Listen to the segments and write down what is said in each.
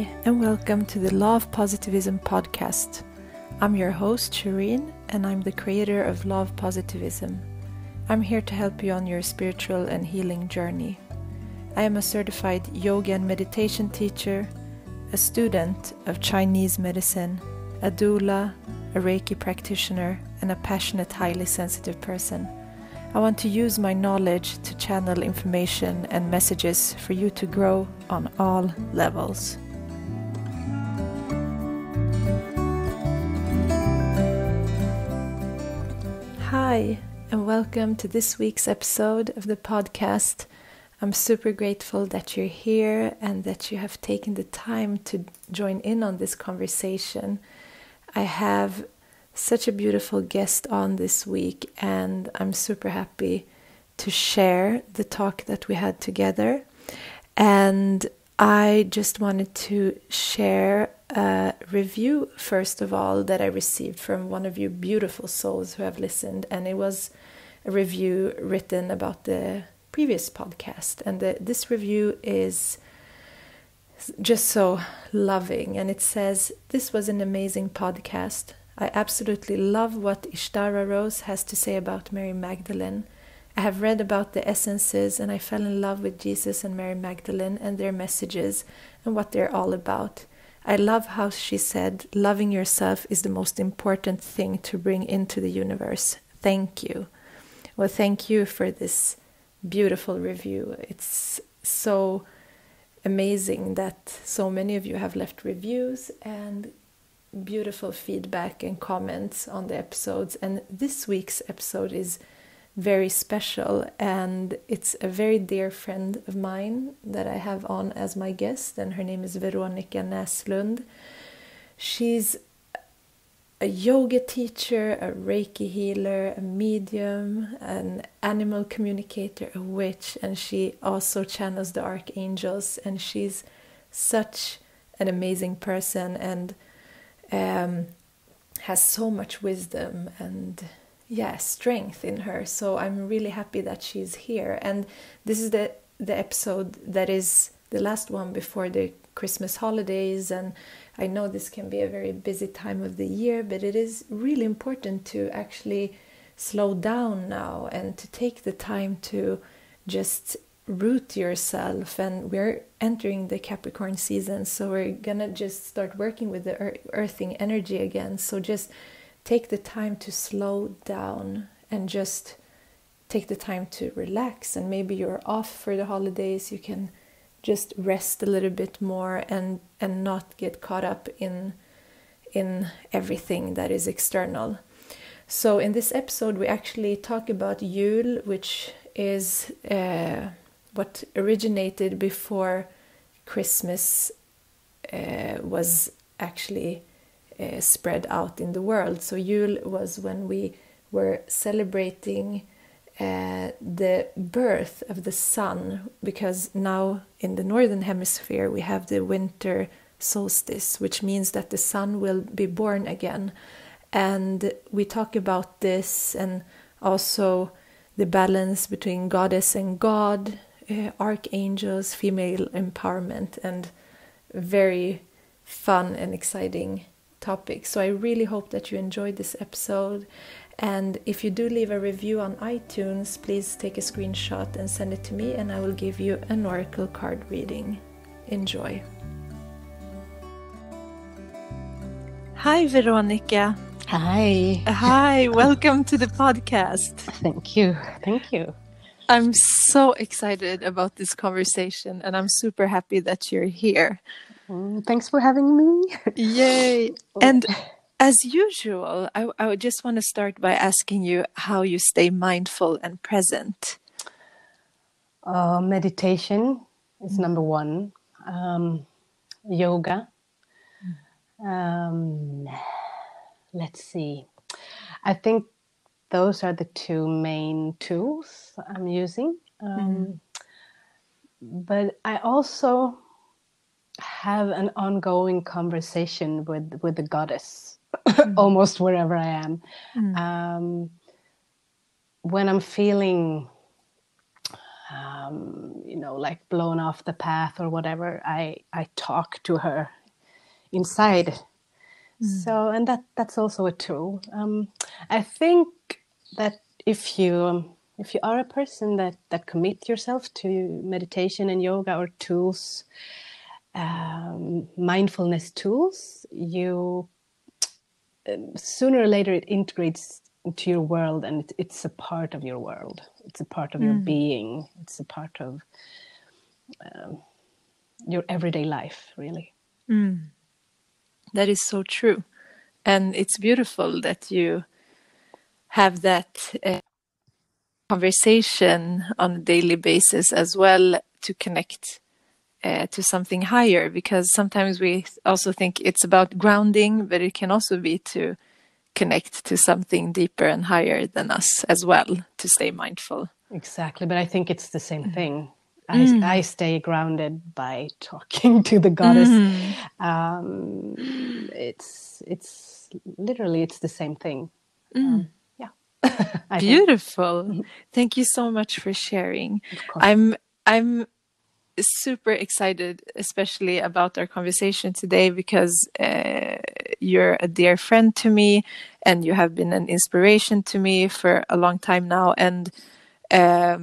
Hi, and welcome to the Law of Positivism podcast. I'm your host, Shireen, and I'm the creator of Law of Positivism. I'm here to help you on your spiritual and healing journey. I am a certified yoga and meditation teacher, a student of Chinese medicine, a doula, a Reiki practitioner, and a passionate, highly sensitive person. I want to use my knowledge to channel information and messages for you to grow on all levels. Hi, and welcome to this week's episode of the podcast. I'm super grateful that you're here and that you have taken the time to join in on this conversation. I have such a beautiful guest on this week, and I'm super happy to share the talk that we had together. And I just wanted to share a review, first of all, that I received from one of you beautiful souls who have listened. And it was a review written about the previous podcast. And this review is just so loving. And it says, "This was an amazing podcast. I absolutely love what Ishtara Rose has to say about Mary Magdalene. I have read about the essences and I fell in love with Jesus and Mary Magdalene and their messages and what they're all about. I love how she said, loving yourself is the most important thing to bring into the universe. Thank you." Well, thank you for this beautiful review. It's so amazing that so many of you have left reviews and beautiful feedback and comments on the episodes. And this week's episode is very special, and it's a very dear friend of mine that I have on as my guest, and her name is Veronica Näslund. She's a yoga teacher, a Reiki healer, a medium, an animal communicator, a witch, and she also channels the Archangels, and she's such an amazing person and has so much wisdom and strength in her. So I'm really happy that she's here. And this is the episode that is the last one before the Christmas holidays. And I know this can be a very busy time of the year, but it is really important to actually slow down now and to take the time to just root yourself. And we're entering the Capricorn season, so we're gonna just start working with the earthing energy again. So just take the time to slow down and just take the time to relax. And maybe you're off for the holidays, you can just rest a little bit more and not get caught up in everything that is external. So in this episode we actually talk about Yule, which is what originated before Christmas was actually spread out in the world. So Yule was when we were celebrating the birth of the sun, because now in the northern hemisphere we have the winter solstice, which means that the sun will be born again. And we talk about this, and also the balance between goddess and god, archangels, female empowerment, and very fun and exciting topic. So I really hope that you enjoyed this episode. And if you do leave a review on iTunes, please take a screenshot and send it to me, and I will give you an oracle card reading. Enjoy. Hi, Veronica. Hi, welcome to the podcast. Thank you. I'm so excited about this conversation, and I'm super happy that you're here. Thanks for having me. Yay! And as usual, I would just want to start by asking you how you stay mindful and present. Meditation is number one. Yoga. Let's see. I think those are the two main tools I'm using. But I also have an ongoing conversation with the goddess almost wherever I am. When I'm feeling like blown off the path or whatever, I talk to her inside. So, and that's also a tool. I think that if you are a person that commit yourself to meditation and yoga or tools, mindfulness tools, you sooner or later it integrates into your world, and it's a part of your world. It's a part of your being. It's a part of your everyday life, really. That is so true. And it's beautiful that you have that conversation on a daily basis as well, to connect to something higher, because sometimes we also think it's about grounding, but it can also be to connect to something deeper and higher than us as well, to stay mindful. Exactly, but I think it's the same thing. I stay grounded by talking to the goddess. It's literally, it's the same thing. Beautiful. Thank you so much for sharing. Of course. I'm super excited, especially about our conversation today, because you're a dear friend to me, and you have been an inspiration to me for a long time now, and a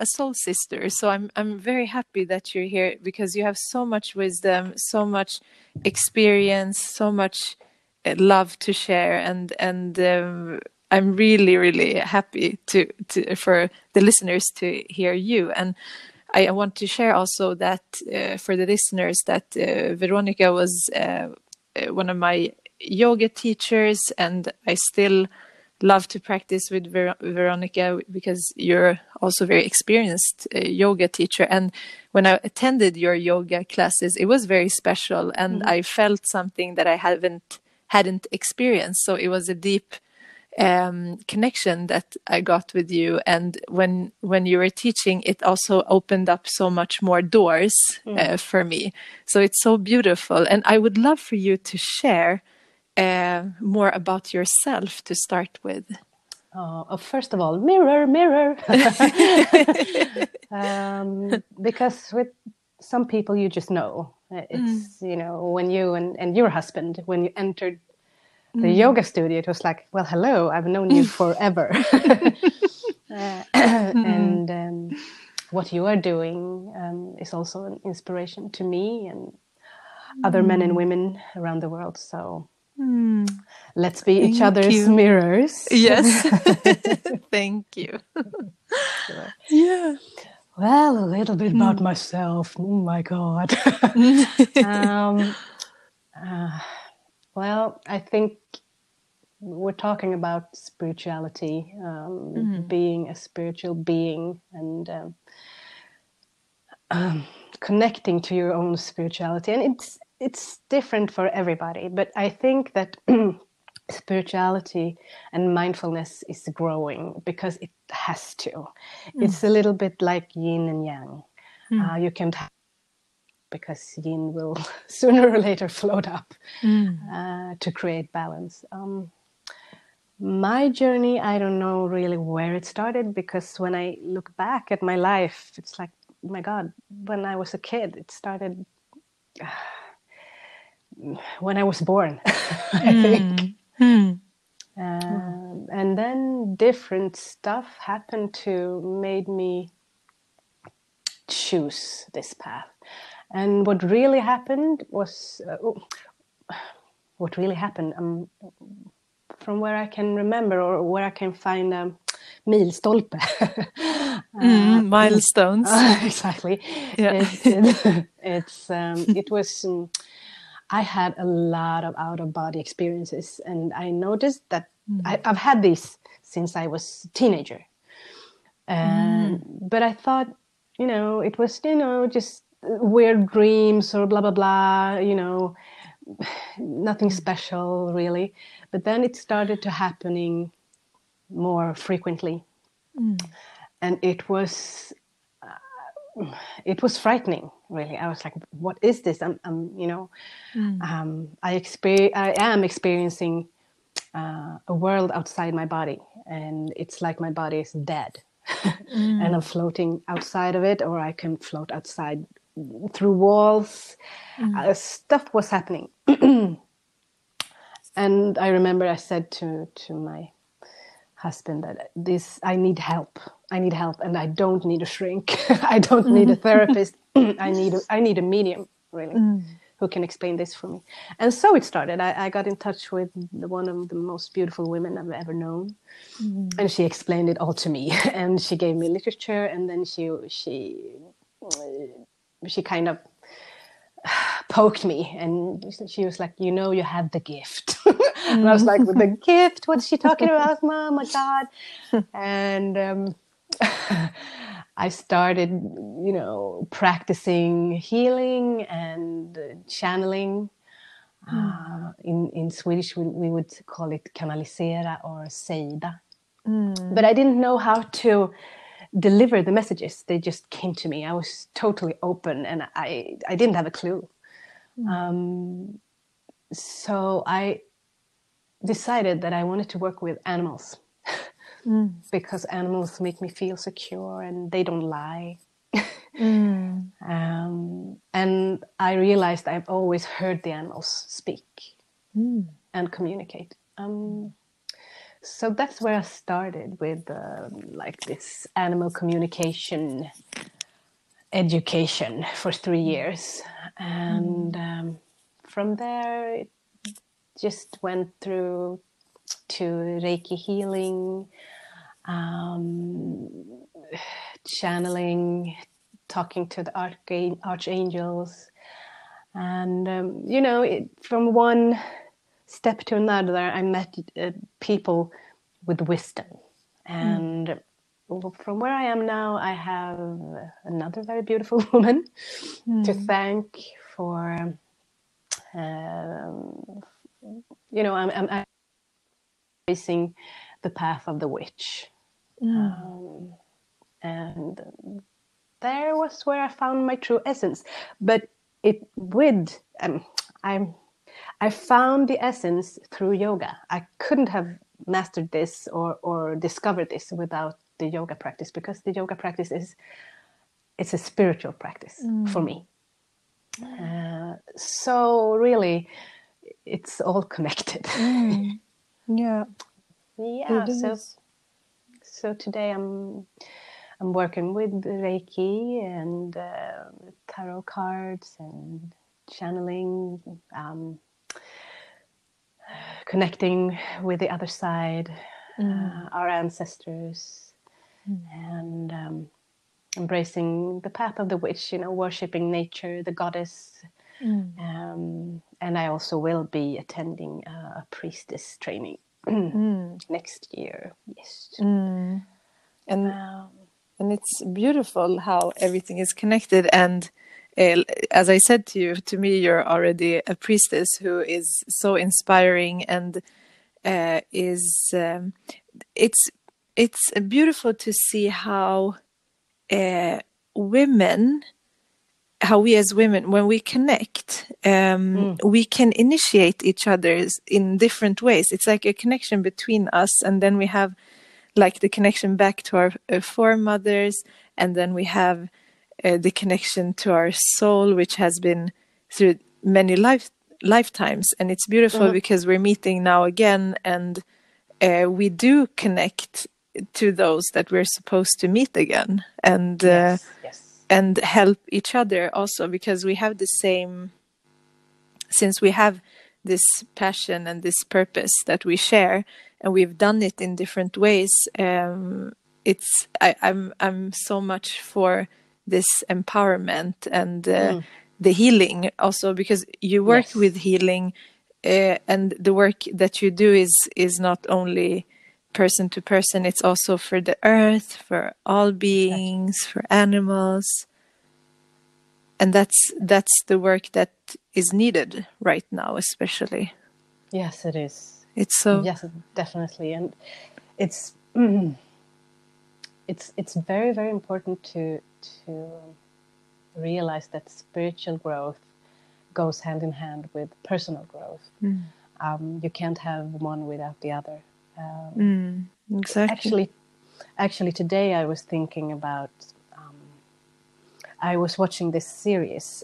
soul sister. So I'm very happy that you're here, because you have so much wisdom, so much experience, so much love to share, and I'm really, really happy to for the listeners to hear you. And I want to share also that for the listeners, that Veronica was one of my yoga teachers, and I still love to practice with Veronica, because you're also very experienced yoga teacher. And when I attended your yoga classes, it was very special, and I felt something that I hadn't experienced. So it was a deep connection that I got with you, and when you were teaching, it also opened up so much more doors for me. So it's so beautiful, and I would love for you to share more about yourself to start with. First of all, mirror, mirror. Because with some people you just know. It's, when you and your husband, when you entered the yoga studio, it was like, well, hello, I've known you forever. And what you are doing is also an inspiration to me and other men and women around the world. So let's be each other's mirrors. Yes. Thank you. Sure. Yeah. Well, a little bit about myself. Oh my God. Well, I think we're talking about spirituality, being a spiritual being, and connecting to your own spirituality. And it's different for everybody, but I think that spirituality and mindfulness is growing because it has to. It's a little bit like yin and yang. You can't have, because yin will sooner or later float up to create balance. My journey, I don't know really where it started, because when I look back at my life, it's like, oh my God, when I was a kid, it started when I was born, I think. And then different stuff happened to made me choose this path. And what really happened was, from where I can remember, or where I can find a milstolpe. Milestones. Exactly. Yeah. It was, I had a lot of out-of-body experiences, and I noticed that I've had these since I was a teenager. But I thought, it was, just weird dreams or blah, blah, blah, nothing special really. But then it started to happening more frequently. And it was frightening, really. I was like, what is this? I am experiencing a world outside my body, and it's like my body is dead. and I'm floating outside of it, or I can float outside through walls. Stuff was happening. And I remember I said to my husband that I need help. I need help, and I don't need a shrink. I don't need a therapist. I need a medium, really, who can explain this for me. And so it started. I got in touch with one of the most beautiful women I've ever known, and she explained it all to me. And she gave me literature, and then she kind of poked me, and she was like, you know, you have the gift. And I was like, with the gift? What's she talking about, Mom? My God. And I started, practicing healing and channeling. In Swedish, we would call it kanalisera or seida. But I didn't know how to deliver the messages. They just came to me. I was totally open, and I didn't have a clue. So I decided that I wanted to work with animals because animals make me feel secure and they don't lie. And I realized I've always heard the animals speak and communicate. So that's where I started with this animal communication education for 3 years. And from there, it just went through to Reiki healing, channeling, talking to the Archangels. And, from one step to another, I met people with wisdom. And from where I am now, I have another very beautiful woman to thank for, I'm embracing the path of the witch. And there was where I found my true essence. But I found the essence through yoga. I couldn't have mastered this or discovered this without the yoga practice, because the yoga practice it's a spiritual practice for me. So really, it's all connected. Yeah. So today I'm working with Reiki and tarot cards and channeling, connecting with the other side, our ancestors, and embracing the path of the witch, worshipping nature, the goddess. And I also will be attending a priestess training next year. Yes. And it's beautiful how everything is connected. And as I said to me, you're already a priestess who is so inspiring, and it's beautiful to see how we as women, when we connect, we can initiate each other in different ways. It's like a connection between us, and then we have like the connection back to our foremothers, and then we have the connection to our soul, which has been through many lifetimes. And it's beautiful because we're meeting now again, and we do connect to those that we're supposed to meet again, and and help each other also, because we have the same, since we have this passion and this purpose that we share, and we've done it in different ways. I'm so much for this empowerment and the healing also, because you work with healing, and the work that you do is not only person to person, it's also for the earth, for all beings, for animals. And that's the work that is needed right now, especially. Yes, it is. It's so... Yes, definitely. And it's very, very important to realize that spiritual growth goes hand in hand with personal growth. You can't have one without the other. Exactly. Actually, today I was thinking about, I was watching this series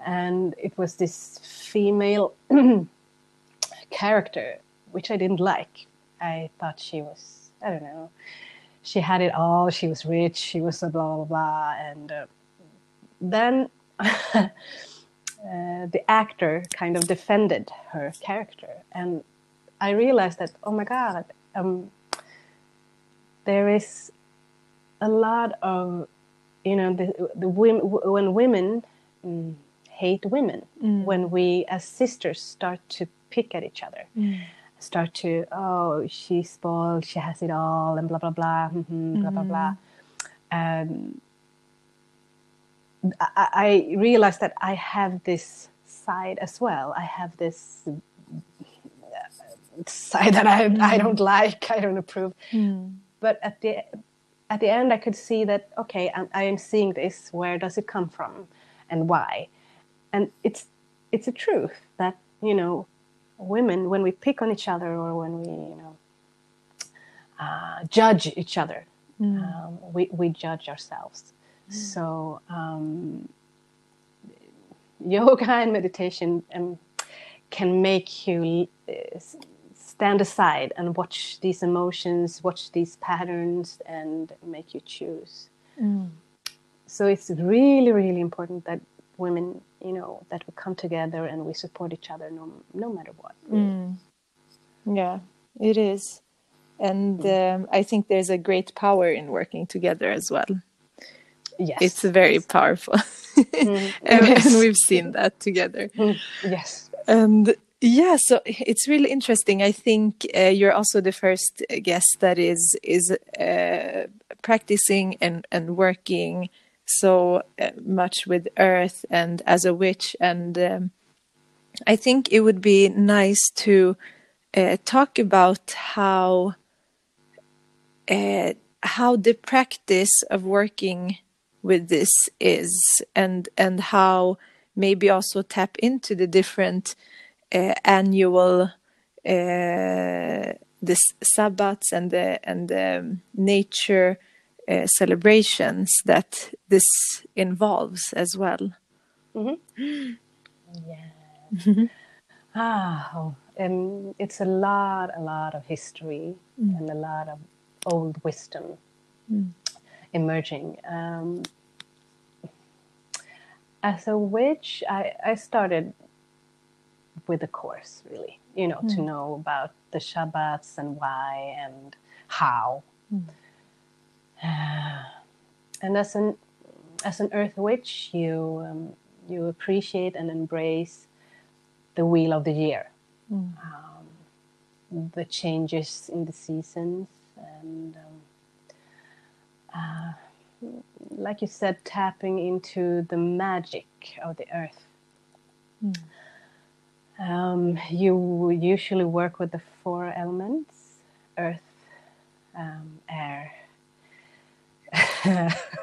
and it was this female character, which I didn't like. I thought she was, I don't know, she had it all. She was rich. She was a blah, blah, blah. And then the actor kind of defended her character. And I realized that, oh my God, there is a lot of, you know, the women, when women hate women, when we as sisters start to pick at each other, start to, oh, she's spoiled, she has it all, and blah, blah, blah, blah, blah, blah. I realized that I have this side as well. I have this side that I don't like, I don't approve. But at the end, I could see that, okay, I am seeing this. Where does it come from, and why? And it's a truth that, you know, women, when we pick on each other or when we, you know, judge each other, we judge ourselves. So yoga and meditation can make you stand aside and watch these emotions, watch these patterns, and make you choose. So it's really, really important that women, you know, that we come together and we support each other no matter what. Yeah, it is. And I think there's a great power in working together as well. Yes. It's very powerful. And we've seen that together. Yes. And yeah, so it's really interesting. I think you're also the first guest that is practicing and working so much with earth and as a witch. And I think it would be nice to talk about how the practice of working with this is, and how maybe also tap into the different annual this Sabbats and the nature celebrations that this involves as well. It's a lot of history and a lot of old wisdom emerging. As a witch, I started with a course, really, you know, to know about the Shabbats and why and how. And as an earth witch, you appreciate and embrace the wheel of the year, the changes in the seasons, and like you said, tapping into the magic of the earth. You usually work with the 4 elements: earth, air,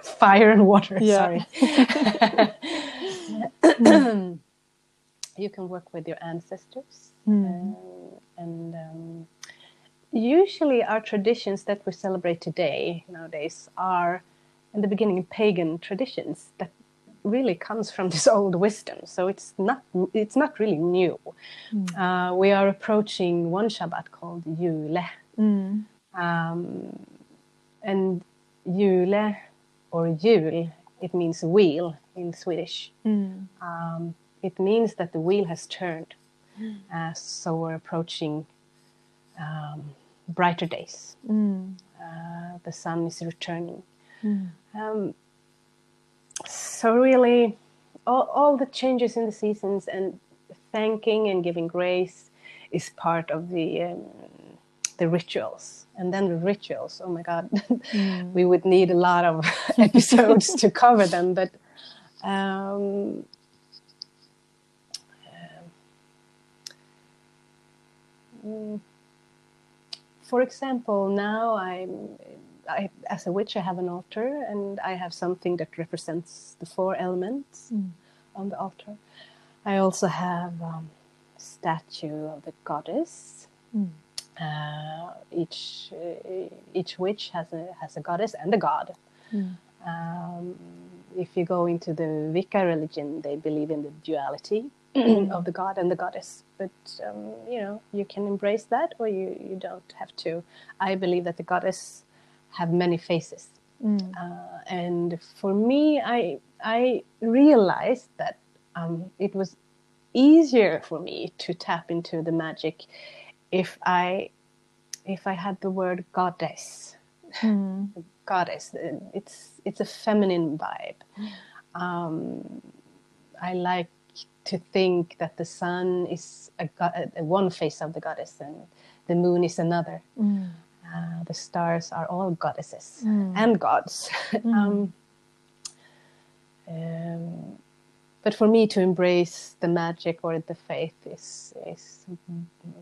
fire and water. Yeah. Sorry. You can work with your ancestors, and usually our traditions that we celebrate today nowadays are in the beginning pagan traditions that really comes from this old wisdom. So it's not really new. We are approaching one Shabbat called Yule, and Yule or Jul, it means wheel in Swedish. It means that the wheel has turned. So we're approaching brighter days. The sun is returning. So really, all the changes in the seasons and thanking and giving grace is part of the rituals. And then the rituals, oh my God, we would need a lot of episodes to cover them. But for example, now I, as a witch, I have an altar, and I have something that represents the 4 elements on the altar. I also have a statue of the goddess, each witch has a goddess and a god. If you go into the Wicca religion, they believe in the duality of the god and the goddess. But you can embrace that, or you don't have to. I believe that the goddess have many faces, and for me, I realized that it was easier for me to tap into the magic if I had the word goddess. Goddess, it's a feminine vibe. I like to think that the sun is one face of the goddess and the moon is another. The stars are all goddesses and gods. But for me to embrace the magic or the faith is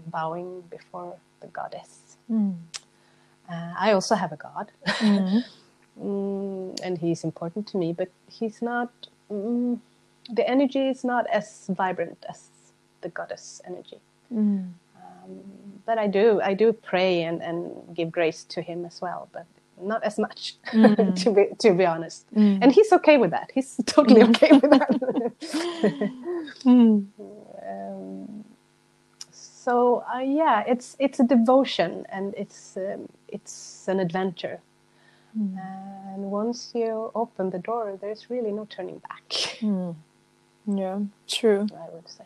bowing before the goddess. I also have a god, and he's important to me, but he's not. The energy is not as vibrant as the goddess energy. But I do pray and give grace to him as well, but not as much, to be honest. And he's okay with that. He's totally okay with that. So it's a devotion, and it's an adventure. And once you open the door, there's really no turning back. Yeah, true. I would say.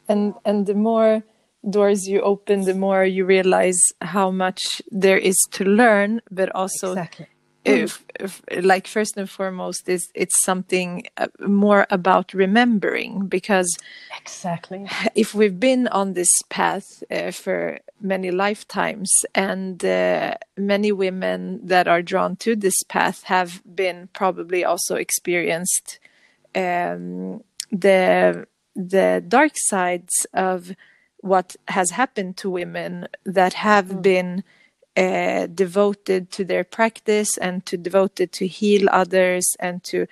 And the more doors you open, the more you realize how much there is to learn, but also Exactly. if like first and foremost it's something more about remembering, because Exactly. if we've been on this path for many lifetimes, and many women that are drawn to this path have been probably also experienced the dark sides of what has happened to women that have been devoted to their practice and devoted to heal others and to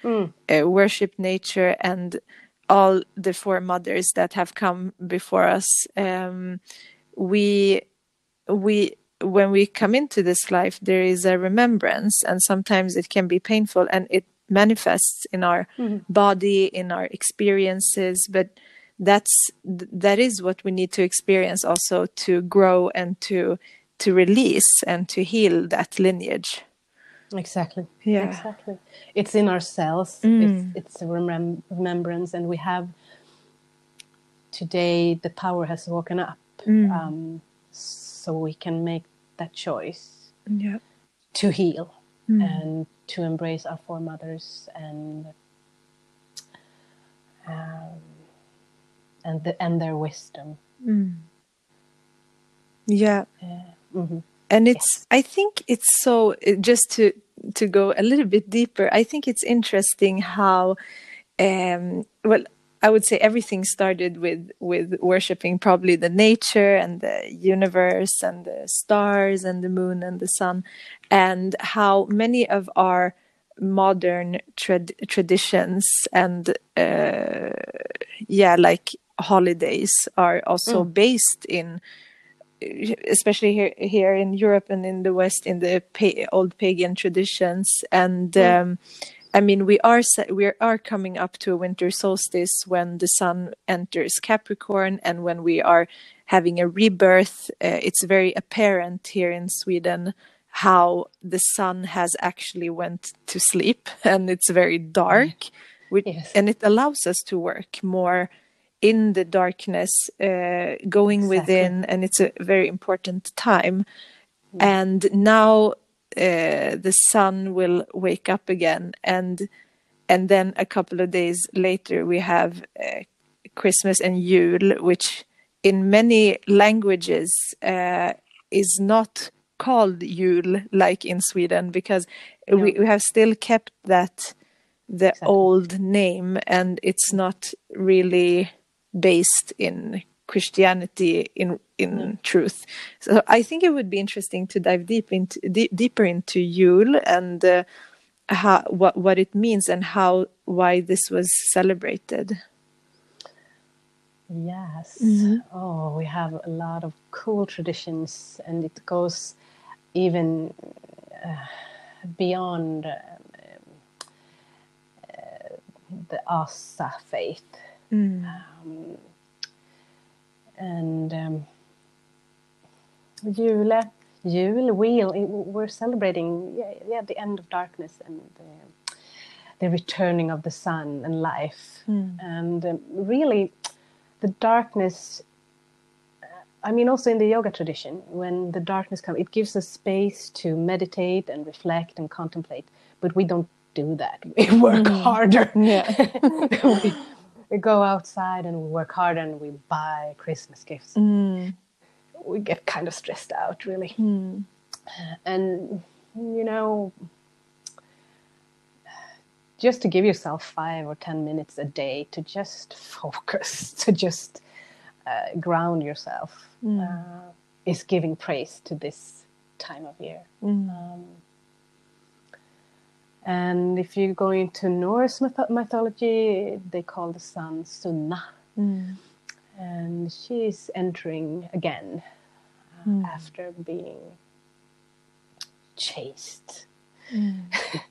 worship nature and all the foremothers that have come before us. We when we come into this life, there is a remembrance, and sometimes it can be painful, and it manifests in our body, in our experiences, but that is what we need to experience also to grow and to release and to heal that lineage. Exactly. Yeah. Exactly. It's in ourselves. It's a remembrance, and we have today the power has woken up, so we can make that choice to heal and to embrace our foremothers and their wisdom. Yeah. And it's, I think it's so, just to go a little bit deeper, I think it's interesting how, I would say everything started with worshipping probably the nature and the universe and the stars and the moon and the sun, and how many of our modern traditions and like holidays are also based in, especially here in Europe and in the West, in the old pagan traditions. And I mean, we are coming up to a winter solstice when the sun enters Capricorn, and when we are having a rebirth. It's very apparent here in Sweden how the sun has actually went to sleep, and it's very dark, and it allows us to work more in the darkness, going within, and it's a very important time. And now the sun will wake up again, and then a couple of days later we have Christmas and Yule, which in many languages is not called Yule like in Sweden, because we have still kept the old name, and it's not really based in Christianity in truth. So I think it would be interesting to dive deeper into Yule and what it means and why this was celebrated. Yes. Oh, we have a lot of cool traditions, and it goes even beyond the Asa faith. And Yule, we're celebrating the end of darkness and the returning of the sun and life. And really, the darkness, I mean, also in the yoga tradition, when the darkness comes, it gives us space to meditate and reflect and contemplate. But we don't do that. We work harder. Yeah. we go outside and we work hard and we buy Christmas gifts. We get kind of stressed out, really. And, you know, just to give yourself 5 or 10 minutes a day to just focus, to just ground yourself, is giving praise to this time of year. And if you go into Norse mythology, they call the sun Sunna. And she's entering again after being chased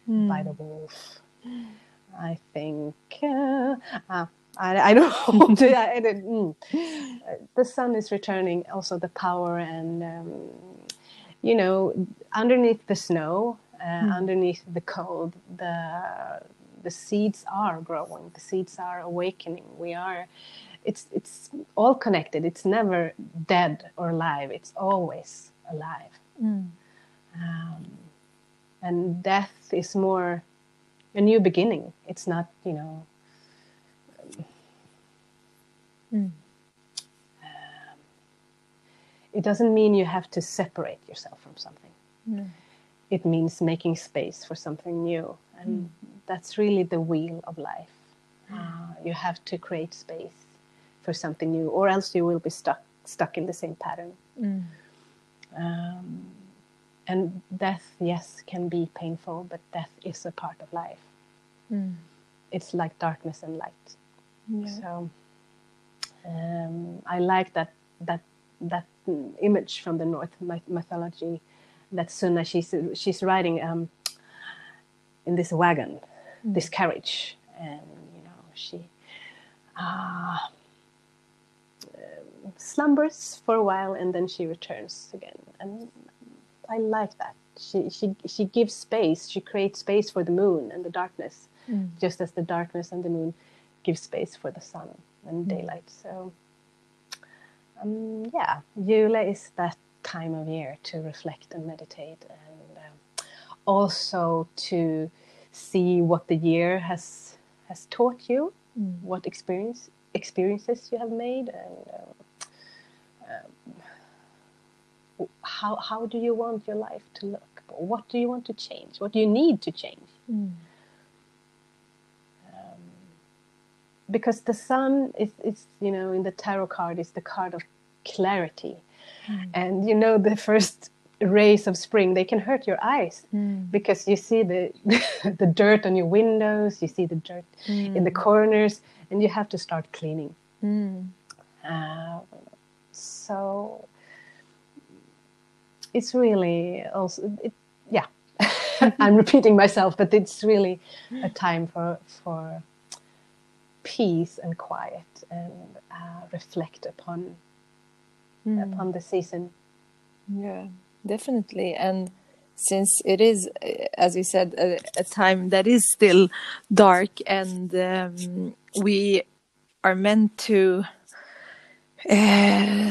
by the wolf. I think I don't know. The sun is returning, also the power, and you know, underneath the snow, underneath the cold, the seeds are growing. The seeds are awakening. It's all connected. It's never dead or alive. It's always alive. And death is more a new beginning. It's not, you know. It doesn't mean you have to separate yourself from something. It means making space for something new, and that's really the wheel of life. You have to create space for something new, or else you will be stuck in the same pattern. And death, yes, can be painful, but death is a part of life. It's like darkness and light. So I like that image from the North mythology, that Sunna, she's riding in this wagon, this carriage, and you know, she slumbers for a while and then she returns again. And I like that. She gives space. She creates space for the moon and the darkness, just as the darkness and the moon give space for the sun and daylight. So Yule is that time of year to reflect and meditate, and also to see what the year has taught you, what experiences you have made, and how do you want your life to look? What do you want to change? What do you need to change? Because the sun is, you know, in the tarot card, is the card of clarity. And, you know, the first rays of spring, they can hurt your eyes because you see the dirt on your windows, you see the dirt in the corners, and you have to start cleaning. So it's really also, I'm repeating myself, but it's really a time for peace and quiet, and reflect upon the season. Yeah, definitely. And since it is, as you said, a time that is still dark, and we are meant to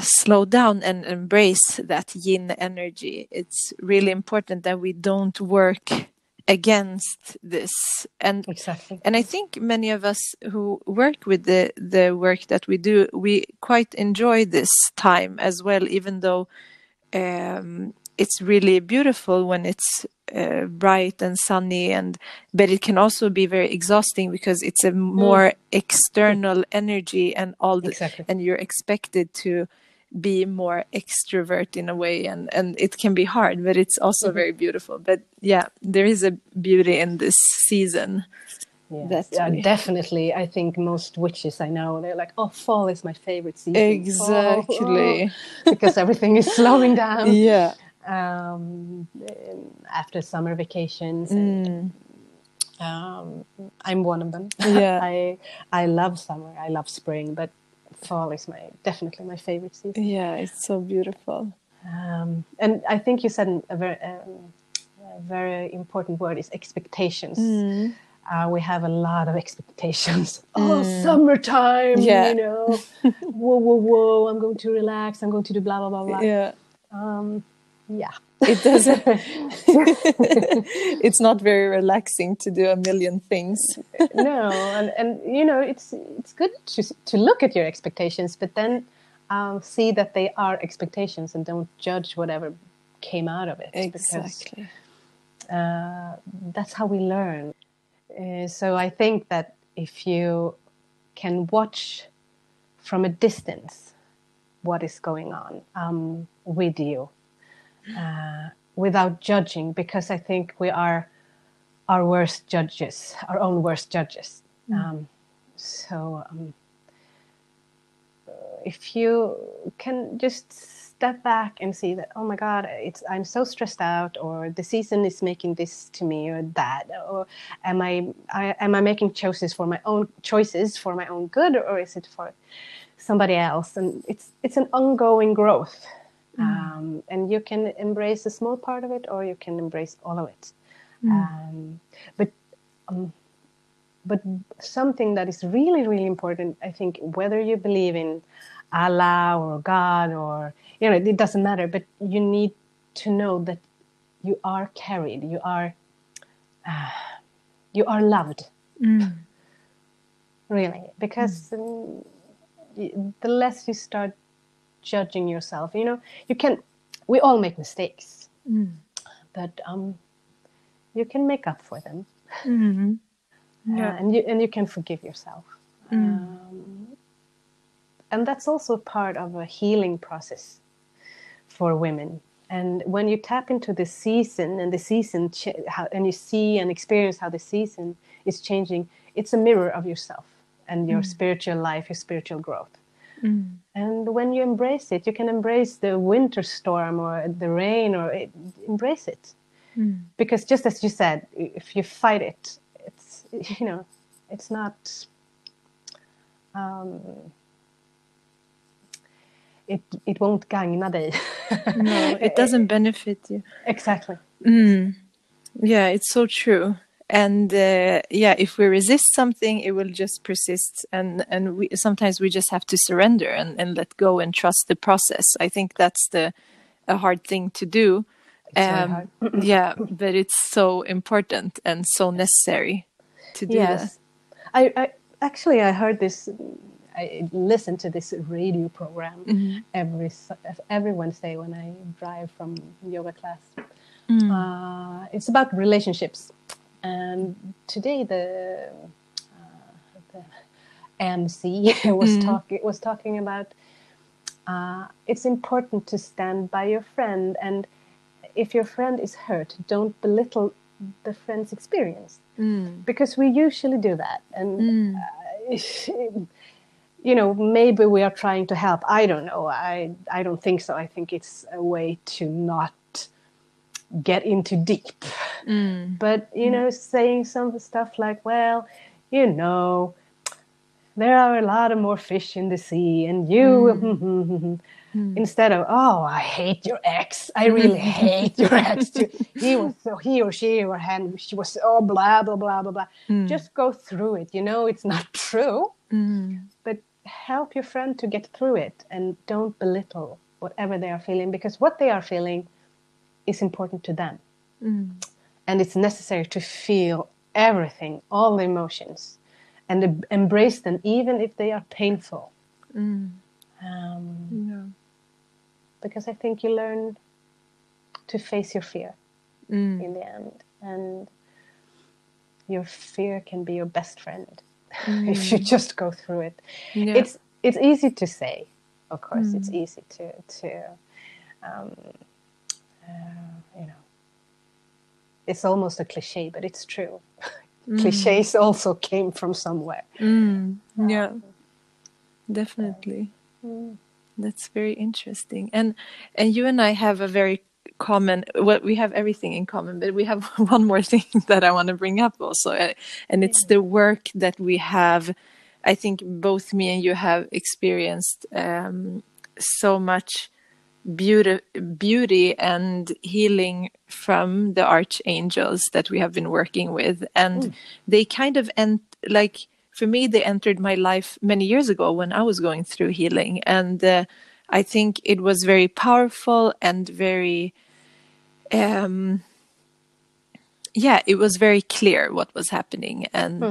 slow down and embrace that yin energy, it's really important that we don't work against this. And exactly. And I think many of us who work with the work that we do, we quite enjoy this time as well, even though it's really beautiful when it's bright and sunny, but it can also be very exhausting because it's a more external energy, and and you're expected to be more extrovert in a way, and it can be hard, but it's also very beautiful. But yeah, there is a beauty in this season. Yes. Definitely. I think most witches I know, they're like, oh, fall is my favorite season. Exactly. Because everything is slowing down. Yeah. after summer vacations. And, I'm one of them. Yeah. I love summer. I love spring, but fall is definitely my favorite season. Yeah, it's so beautiful. And I think you said a very important word is expectations. We have a lot of expectations. Oh, summertime, Yeah. you know, whoa, I'm going to relax. I'm going to do blah, blah, blah, blah. Yeah. Yeah. It doesn't. It's not very relaxing to do a million things. No, and you know, it's good to look at your expectations, but then see that they are expectations and don't judge whatever came out of it. Exactly. Because that's how we learn. So I think that if you can watch from a distance what is going on with you, without judging, because I think we are our worst judges, our own worst judges. So if you can just step back and see that, oh my God, I'm so stressed out, or the season is making this to me, or that, or am I making choices for my own good, or is it for somebody else? And it's an ongoing growth, and you can embrace a small part of it, or you can embrace all of it. But something that is really, really important, I think, whether you believe in Allah or God, or, you know, it doesn't matter, but you need to know that you are carried, you are loved. Really, because the less you start judging yourself, you know, we all make mistakes, but you can make up for them. Yeah. And you can forgive yourself. And that's also part of a healing process for women. And when you tap into the season, and and you see and experience how the season is changing, it's a mirror of yourself and your spiritual life, your spiritual growth. And when you embrace it, you can embrace the winter storm or the rain, or embrace it. Because just as you said, if you fight it, it's, you know, it's not, it won't gagna dig. No, it doesn't benefit you. Exactly. Yeah, it's so true. And if we resist something, it will just persist. And sometimes we just have to surrender and let go and trust the process. I think that's a hard thing to do. It's very hard. Yeah, but it's so important and so necessary to do that. I actually, I heard this. I listen to this radio program every Wednesday when I drive from yoga class. It's about relationships, and today the MC was talking about it's important to stand by your friend, and if your friend is hurt, don't belittle the friend's experience, because we usually do that, and you know, maybe we are trying to help. I don't know. I don't think so. I think it's a way to not get into deep. But, you know, saying some stuff like, well, you know, there are a lot of more fish in the sea, and you, instead of, oh, I hate your ex. I really hate your ex. He or she was so blah, blah, blah, blah, blah. Just go through it. You know, it's not true. But help your friend to get through it, and don't belittle whatever they are feeling, because what they are feeling is important to them. And it's necessary to feel everything, all the emotions, and embrace them, even if they are painful. Because I think you learn to face your fear in the end, and your fear can be your best friend if you just go through it. It's easy to say, of course. It's easy to you know, it's almost a cliche, but it's true. Cliches also came from somewhere. Yeah, definitely. That's very interesting. And you and I have a very common. Well, we have everything in common, but we have one more thing that I want to bring up also, and it's the work that we have. I think both me and you have experienced so much beauty and healing from the archangels that we have been working with, and they kind of like for me they entered my life many years ago when I was going through healing, and I think it was very powerful and very it was very clear what was happening, and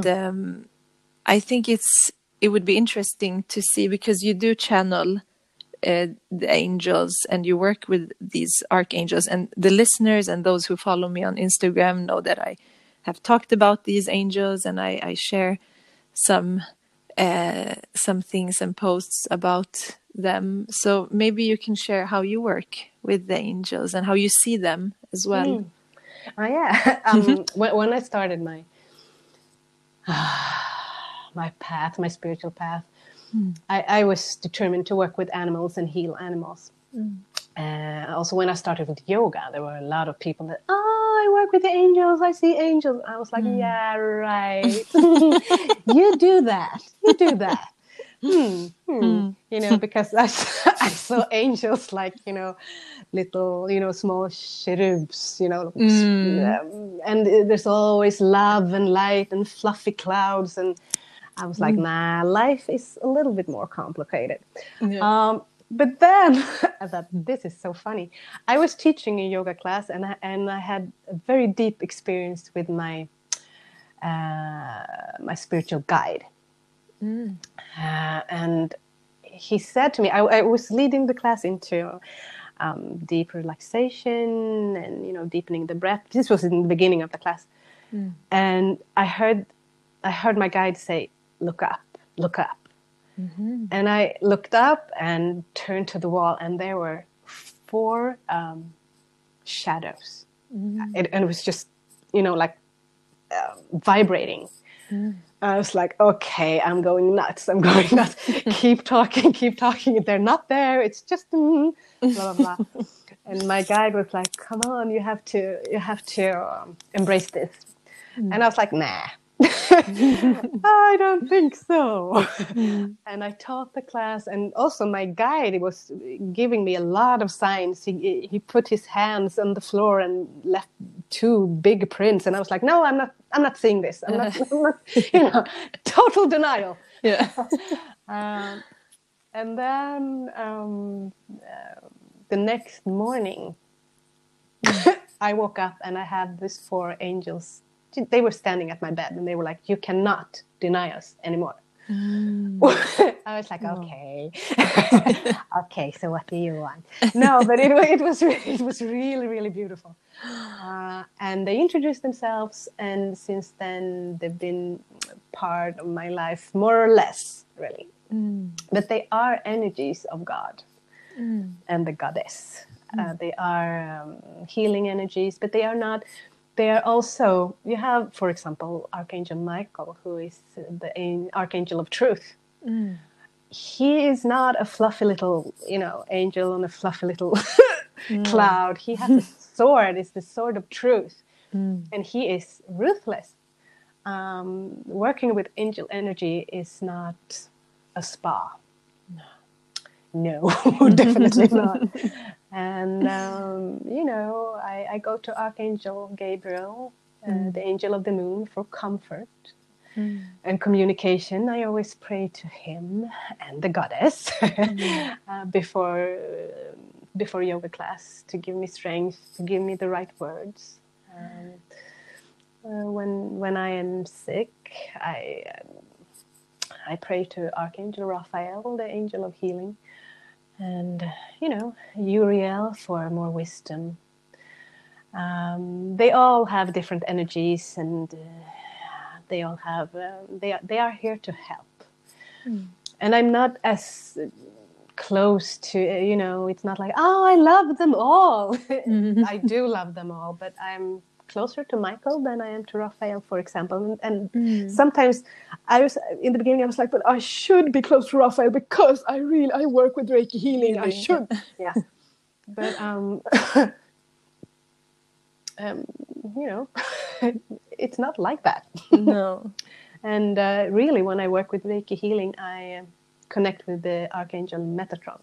I think it would be interesting to see, because you do channel the angels and you work with these archangels, and the listeners and those who follow me on Instagram know that I have talked about these angels, and I share some things and posts about them. So maybe you can share how you work with the angels and how you see them as well. Oh yeah. When I started my path, my spiritual path, I was determined to work with animals and heal animals. Also, when I started with yoga, there were a lot of people that, I work with the angels, I see angels. I was like, yeah, right. You do that. Because I saw angels like, little, small cherubs, and there's always love and light and fluffy clouds, and I was like, nah, life is a little bit more complicated. Yeah. But then I thought, this is so funny. I was teaching a yoga class, and I had a very deep experience with my my spiritual guide. And he said to me, I was leading the class into deep relaxation and, deepening the breath. This was in the beginning of the class. And I heard my guide say, look up, look up. And I looked up and turned to the wall, and there were 4 shadows. And it was just, like vibrating. I was like, okay, I'm going nuts. Keep talking. They're not there. It's just blah, blah, blah. And my guide was like, come on, you have to embrace this. And I was like, nah. I don't think so. And I taught the class, and also my guide was giving me a lot of signs. He put his hands on the floor and left 2 big prints, and I was like, no, I'm not seeing this. I'm not total denial. Yeah. And then the next morning, I woke up and I had these 4 angels. They were standing at my bed, and they were like, you cannot deny us anymore. I was like, okay. Okay, so what do you want? No, but it was really, really beautiful. And they introduced themselves, and since then they've been part of my life, more or less, really. But they are energies of God and the goddess. They are healing energies, but they are not. They are also, you have, for example, Archangel Michael, who is the Archangel of Truth. He is not a fluffy little, angel on a fluffy little cloud. He has a sword. It's the sword of truth. And he is ruthless. Working with angel energy is not a spa. No, definitely not. And, I go to Archangel Gabriel, the angel of the moon, for comfort and communication. I always pray to him and the goddess before yoga class, to give me strength, to give me the right words. When I am sick, I pray to Archangel Raphael, the angel of healing. And, Uriel for more wisdom. They all have different energies, and they all have, they are here to help. And I'm not as close to, it's not like, I love them all. I do love them all, but I'm closer to Michael than I am to Raphael, for example. And sometimes in the beginning I was like, but I should be close to Raphael because I work with Reiki healing. I should. Yeah. But you know, it's not like that. No. And really, when I work with Reiki healing, I connect with the Archangel Metatron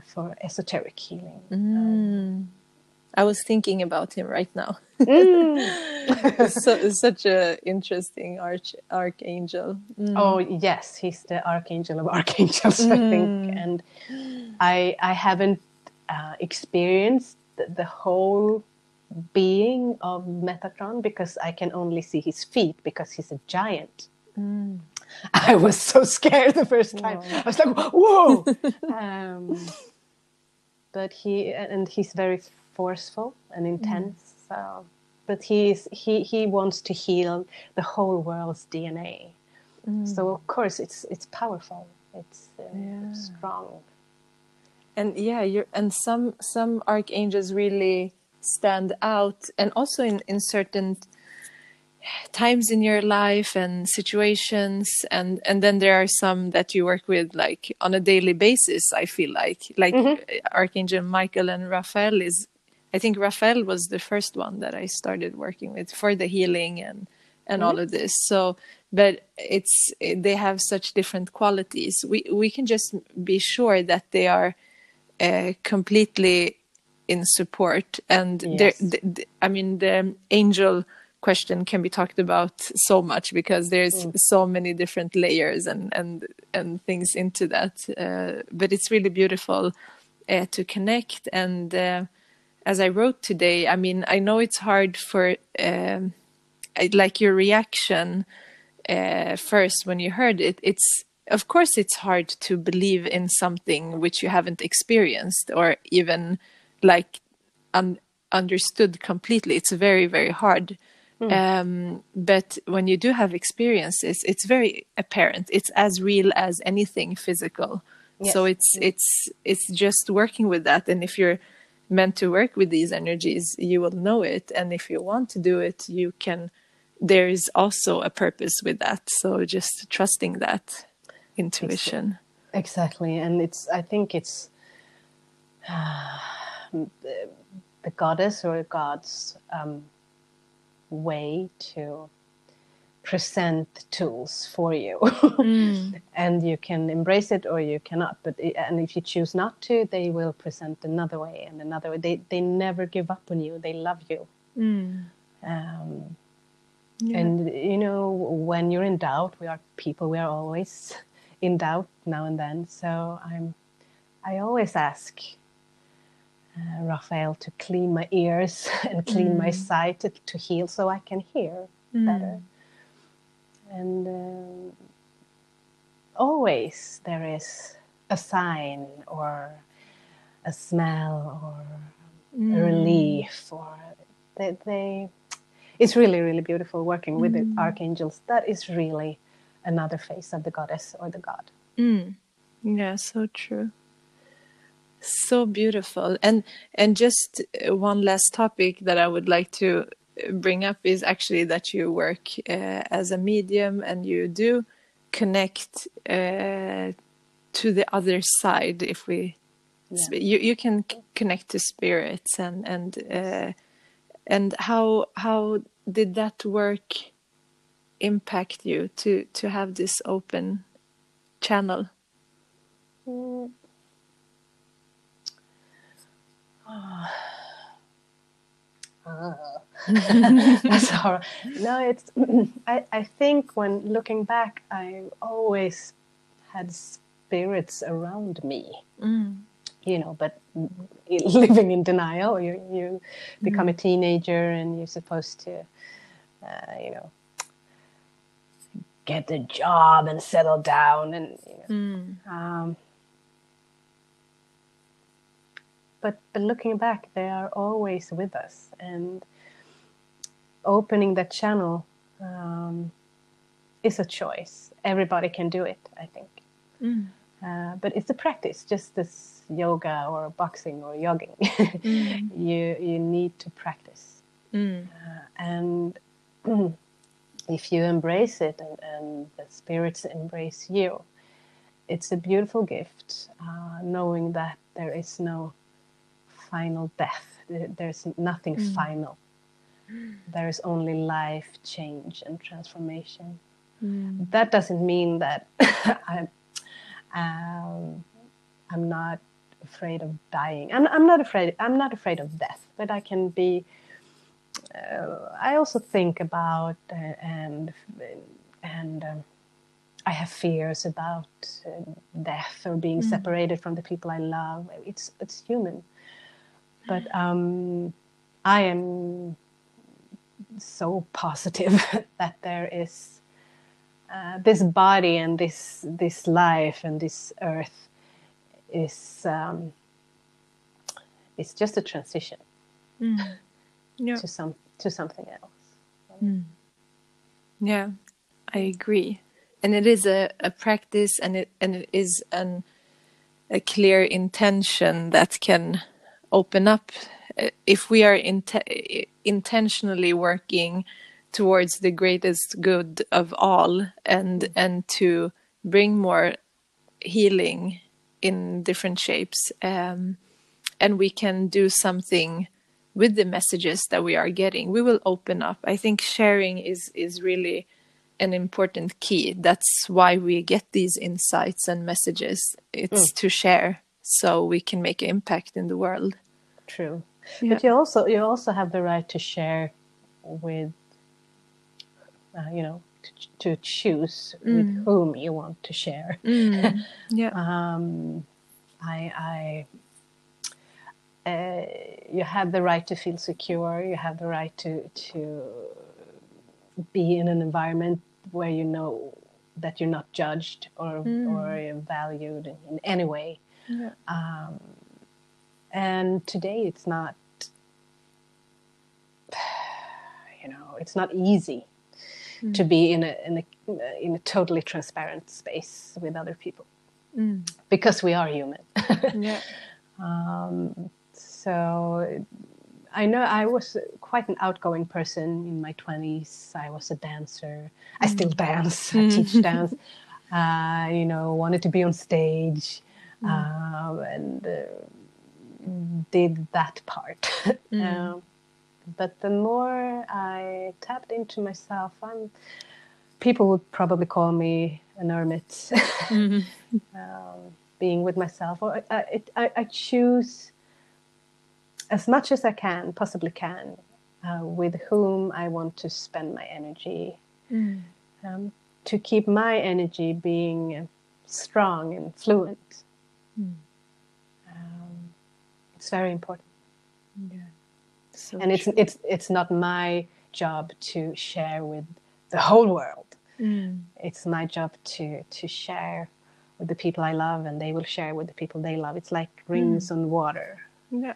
for esoteric healing. I was thinking about him right now. Such a interesting archangel. Oh yes, he's the Archangel of Archangels, I think. And I haven't experienced the whole being of Metatron because I can only see his feet because he's a giant. I was so scared the first time. I was like, whoa! But he's very forceful and intense. But he wants to heal the whole world's DNA. So of course it's powerful. It's strong. And and some archangels really stand out, and also in certain times in your life and situations, and then there are some that you work with like on a daily basis. I feel like Archangel Michael and Raphael I think Raphael was the first one that I started working with for the healing and all of this. So, but they have such different qualities. We can just be sure that they are completely in support, and the angel question can be talked about so much because there's so many different layers and things into that. But it's really beautiful to connect. And as I wrote today, I mean, I know it's hard for like your reaction first when you heard it. Of course it's hard to believe in something which you haven't experienced or even like understood completely. It's very, very hard. But when you do have experiences, it's very apparent. It's as real as anything physical. Yes. So it's just working with that. And if you're meant to work with these energies, you will know it. And if you want to do it, you can. There is also a purpose with that. So just trusting that intuition. Exactly. And I think it's the goddess or God's way to present tools for you. And you can embrace it or you cannot. And if you choose not to, they will present another way and another way. They never give up on you. They love you. And you know, when you're in doubt, we are people. We are always in doubt now and then. So I always ask Raphael to clean my ears and clean my sight to heal, so I can hear better. And always there is a sign or a smell or a relief, or they. It's really, really beautiful working with the archangels. That is really another face of the goddess or the god. Yeah, so true. So beautiful. And just one last topic that I would like to bring up is actually that you work as a medium, and you do connect to the other side. If we, you can connect to spirits, and how did that work impact you to have this open channel? That's horrible. No, it's. I think when looking back, I always had spirits around me. You know, but living in denial. You become a teenager, and you're supposed to, you know, get a job and settle down, and you know. But looking back, they are always with us, and opening that channel is a choice. Everybody can do it, I think. But it's a practice, just as yoga or boxing or jogging. You need to practice. And if you embrace it and the spirits embrace you, it's a beautiful gift, knowing that there is no final death. There's nothing final. There is only life, change, and transformation. That doesn't mean that I'm not afraid of dying. I'm not afraid of death, but I can be. I also think about and I have fears about death or being separated from the people I love. It's human, but I am so positive that there is this body and this life and this earth is it's just a transition to something else. Yeah, I agree. And it is a practice, and it is a clear intention that can open up if we are intentionally working towards the greatest good of all, and to bring more healing in different shapes, and we can do something with the messages that we are getting, we will open up. I think sharing is really an important key. That's why we get these insights and messages. It's to share so we can make an impact in the world. True. Yeah. But you also have the right to share with to choose with whom you want to share. You have the right to feel secure. You have the right to be in an environment where you know that you're not judged or valued in any way. Yeah. And today it's not, it's not easy to be in a totally transparent space with other people because we are human. Yeah. So I know I was quite an outgoing person in my 20s. I was a dancer. I still dance. I teach dance. Wanted to be on stage and did that part. But the more I tapped into myself, people would probably call me an hermit. Being with myself, or I choose as much as I possibly can, with whom I want to spend my energy, to keep my energy being strong and fluent. It's very important. Yeah. So and it's not my job to share with the whole world. It's my job to share with the people I love, and they will share with the people they love. It's like rings on water. Yeah.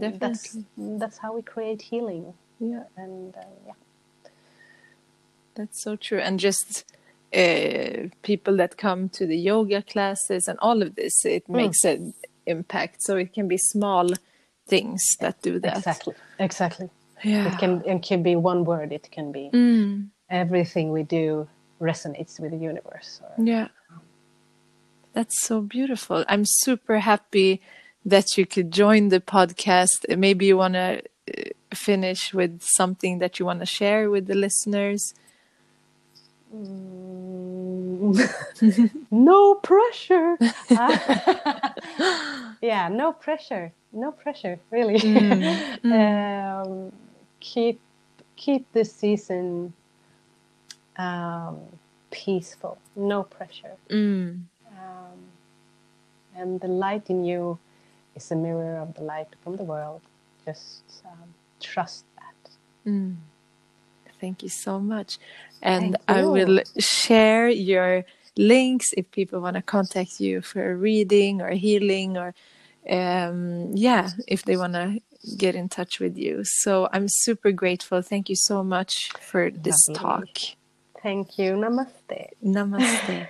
Definitely. That's how we create healing. Yeah. And that's so true. And just people that come to the yoga classes and all of this, it makes an impact. So it can be small things that do that. Exactly. Yeah. It can be one word. It can be everything we do resonates with the universe. Yeah. That's so beautiful. I'm super happy that you could join the podcast. Maybe you want to finish with something that you want to share with the listeners. No pressure. Yeah, no pressure. No pressure, really. Keep this season peaceful. No pressure. And the light in you is a mirror of the light from the world. Just trust that. Thank you so much. And I will share your links if people want to contact you for a reading or healing, or if they want to get in touch with you. So I'm super grateful. Thank you so much for this talk. Thank you. Namaste. Namaste.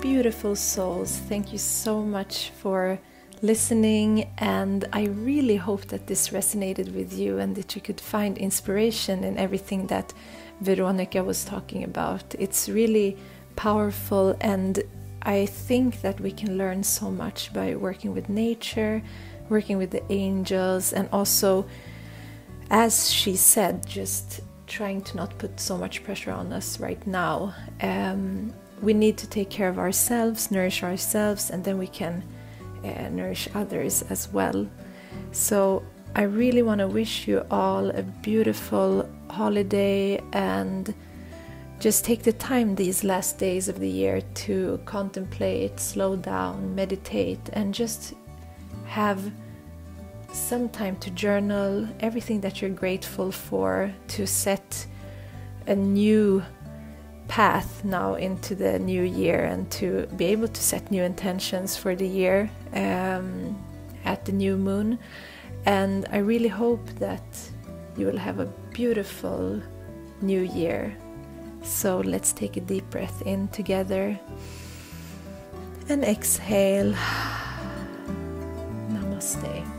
Beautiful souls, thank you so much for listening, and I really hope that this resonated with you and that you could find inspiration in everything that Veronica was talking about. It's really powerful, and I think that we can learn so much by working with nature, working with the angels, and also, as she said, just trying to not put so much pressure on us right now. We need to take care of ourselves, nourish ourselves, and then we can nourish others as well. So I really want to wish you all a beautiful holiday, and just take the time these last days of the year to contemplate, slow down, meditate, and just have some time to journal everything that you're grateful for, to set a new path now into the new year, and to be able to set new intentions for the year at the new moon. And I really hope that you will have a beautiful new year. So let's take a deep breath in together and exhale. Namaste.